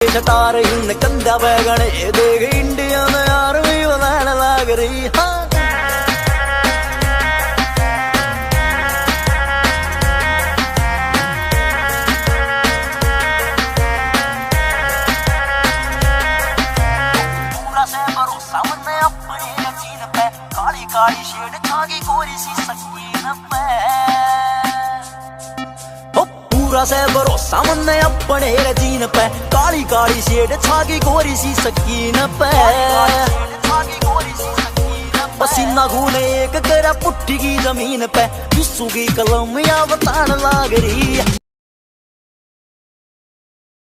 छटा रही न कंधा बैगन ये देख इंडिया में आर्मी बनाने लग रही। हाँ भरोसा मन अपने यकीन पे काली काली शेड छागी गोरी सी सकीन पे। पूरा से भरोसा मन अपने यकीन पे काली काली शेड छागी गोरी सी सकीन पे। पसीना खून एक करा पुट्टी की जमीन पे, यीशु की कलम या बतान लाग रही।